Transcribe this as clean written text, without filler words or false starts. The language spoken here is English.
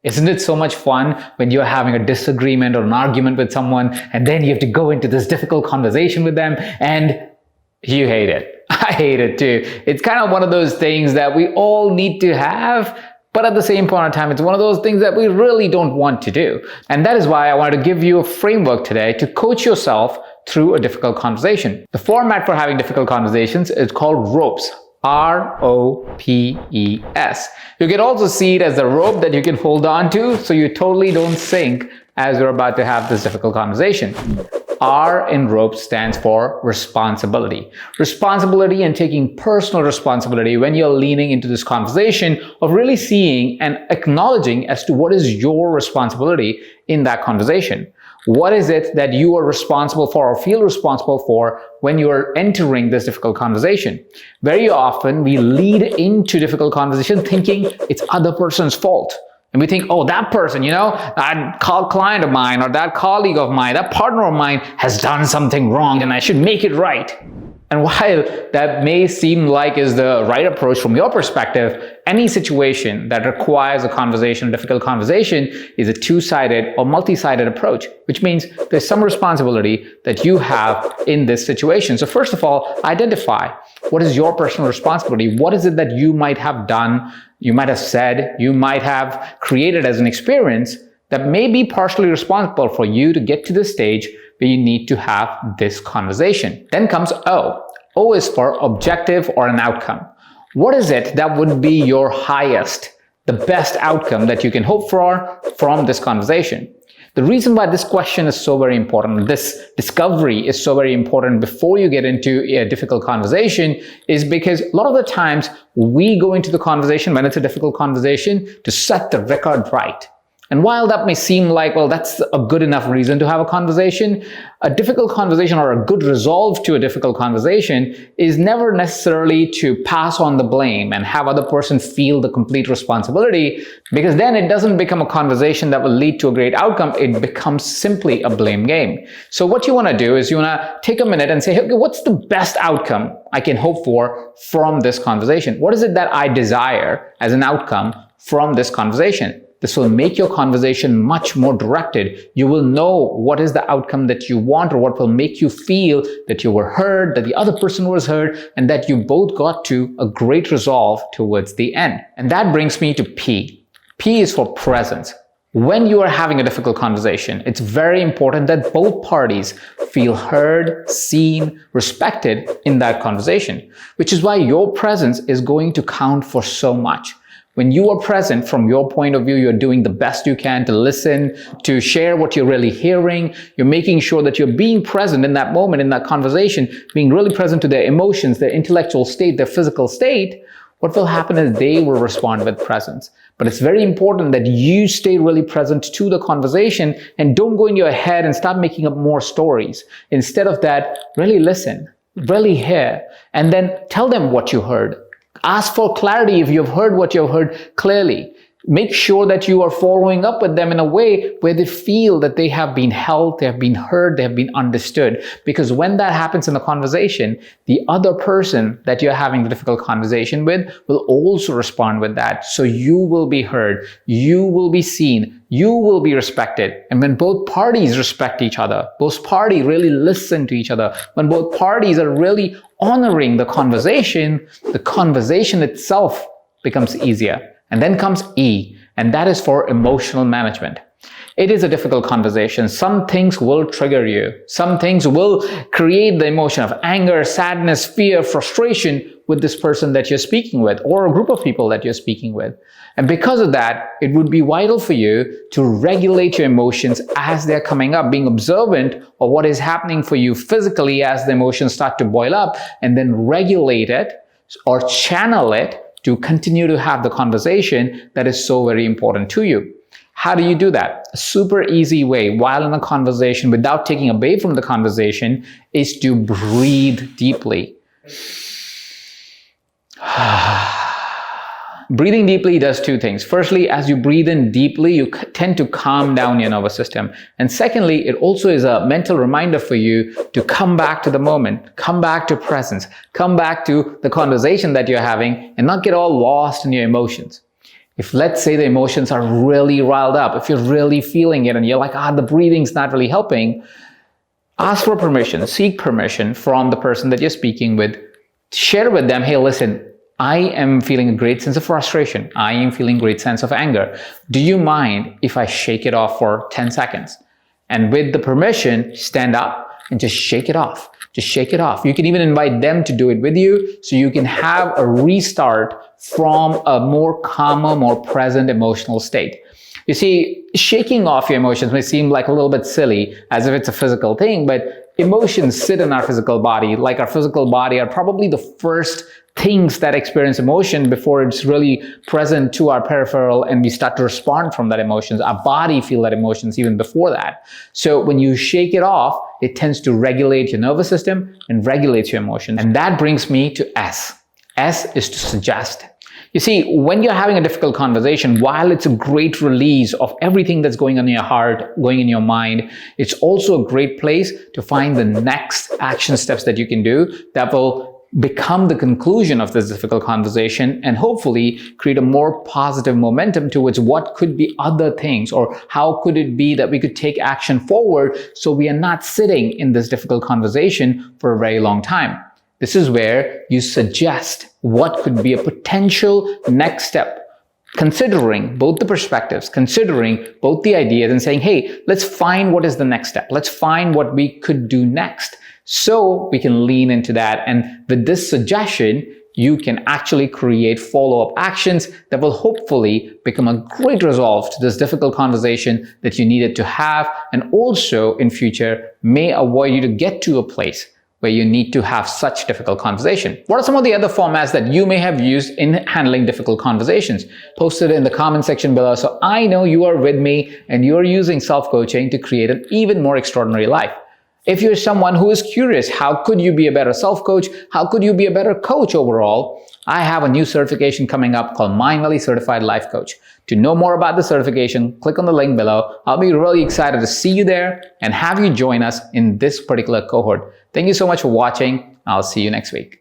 Isn't it so much fun when you're having a disagreement or an argument with someone and then you have to go into this difficult conversation with them and you hate it. I hate it too. It's kind of one of those things that we all need to have, but at the same point in time, it's one of those things that we really don't want to do. And that is why I wanted to give you a framework today to coach yourself through a difficult conversation. The format for having difficult conversations is called ROPES. ROPES. You can also see it as a rope that you can hold on to so you totally don't sink as you're about to have this difficult conversation. R in ROPES stands for responsibility. Responsibility and taking personal responsibility when you're leaning into this conversation of really seeing and acknowledging as to what is your responsibility in that conversation. What is it that you are responsible for or feel responsible for when you are entering this difficult conversation? Very often we lead into difficult conversation thinking it's other person's fault. And we think, oh, that person, that client of mine or that colleague of mine, that partner of mine has done something wrong and I should make it right. And while that may seem like is the right approach from your perspective, any situation that requires a conversation, a difficult conversation, is a two-sided or multi-sided approach, which means there's some responsibility that you have in this situation. So first of all, identify what is your personal responsibility. What is it that you might have done, you might have said, you might have created as an experience that may be partially responsible for you to get to the stage where you need to have this conversation. Then comes O. O is for objective or an outcome. What is it that would be your highest, the best outcome that you can hope for from this conversation? The reason why this question is so very important, this discovery is so very important before you get into a difficult conversation, is because a lot of the times we go into the conversation when it's a difficult conversation to set the record right. And while that may seem like, well, that's a good enough reason to have a conversation, a difficult conversation or a good resolve to a difficult conversation is never necessarily to pass on the blame and have other person feel the complete responsibility, because then it doesn't become a conversation that will lead to a great outcome. It becomes simply a blame game. So what you want to do is you want to take a minute and say, okay, what's the best outcome I can hope for from this conversation? What is it that I desire as an outcome from this conversation? This will make your conversation much more directed. You will know what is the outcome that you want or what will make you feel that you were heard, that the other person was heard, and that you both got to a great resolve towards the end. And that brings me to P. P is for presence. When you are having a difficult conversation, it's very important that both parties feel heard, seen, respected in that conversation, which is why your presence is going to count for so much. When you are present from your point of view, you're doing the best you can to listen, to share what you're really hearing. You're making sure that you're being present in that moment, in that conversation, being really present to their emotions, their intellectual state, their physical state. What will happen is they will respond with presence. But it's very important that you stay really present to the conversation and don't go in your head and start making up more stories. Instead of that, really listen, really hear, and then tell them what you heard. Ask for clarity if you've heard what you've heard clearly. Make sure that you are following up with them in a way where they feel that they have been held, they have been heard, they have been understood. Because when that happens in a conversation, the other person that you're having the difficult conversation with will also respond with that. So you will be heard, you will be seen, you will be respected. And when both parties respect each other, both parties really listen to each other, when both parties are really honoring the conversation itself becomes easier. And then comes E, and that is for emotional management. It is a difficult conversation. Some things will trigger you. Some things will create the emotion of anger, sadness, fear, frustration with this person that you're speaking with or a group of people that you're speaking with. And because of that, it would be vital for you to regulate your emotions as they're coming up, being observant of what is happening for you physically as the emotions start to boil up, and then regulate it or channel it to continue to have the conversation that is so very important to you. How do you do that? A super easy way while in a conversation without taking away from the conversation is to breathe deeply. Breathing deeply does two things. Firstly, as you breathe in deeply, you tend to calm down your nervous system. And secondly, it also is a mental reminder for you to come back to the moment, come back to presence, come back to the conversation that you're having and not get all lost in your emotions. If let's say the emotions are really riled up, if you're really feeling it and you're like, the breathing's not really helping, ask for permission, seek permission from the person that you're speaking with. Share with them, hey, listen, I am feeling a great sense of frustration. I am feeling a great sense of anger. Do you mind if I shake it off for 10 seconds? And with the permission, stand up and just shake it off. Just shake it off. You can even invite them to do it with you so you can have a restart from a more calmer, more present emotional state. You see, shaking off your emotions may seem like a little bit silly, as if it's a physical thing, but emotions sit in our physical body. Like our physical body are probably the first things that experience emotion before it's really present to our peripheral and we start to respond from that emotions. Our body feel that emotions even before that. So when you shake it off, it tends to regulate your nervous system and regulates your emotions. And that brings me to S. S is to suggest. You see, when you're having a difficult conversation, while it's a great release of everything that's going on in your heart, going in your mind, it's also a great place to find the next action steps that you can do that will become the conclusion of this difficult conversation and hopefully create a more positive momentum towards what could be other things, or how could it be that we could take action forward so we are not sitting in this difficult conversation for a very long time. This is where you suggest what could be a potential next step, considering both the perspectives, considering both the ideas and saying, hey, let's find what is the next step. Let's find what we could do next so we can lean into that. And with this suggestion, you can actually create follow-up actions that will hopefully become a great resolve to this difficult conversation that you needed to have, and also in future may avoid you to get to a place where you need to have such difficult conversation. What are some of the other formats that you may have used in handling difficult conversations? Post it in the comment section below so I know you are with me and you're using self-coaching to create an even more extraordinary life. If you're someone who is curious, how could you be a better self-coach? How could you be a better coach overall? I have a new certification coming up called Mindvalley Certified Life Coach. To know more about the certification, click on the link below. I'll be really excited to see you there and have you join us in this particular cohort. Thank you so much for watching. I'll see you next week.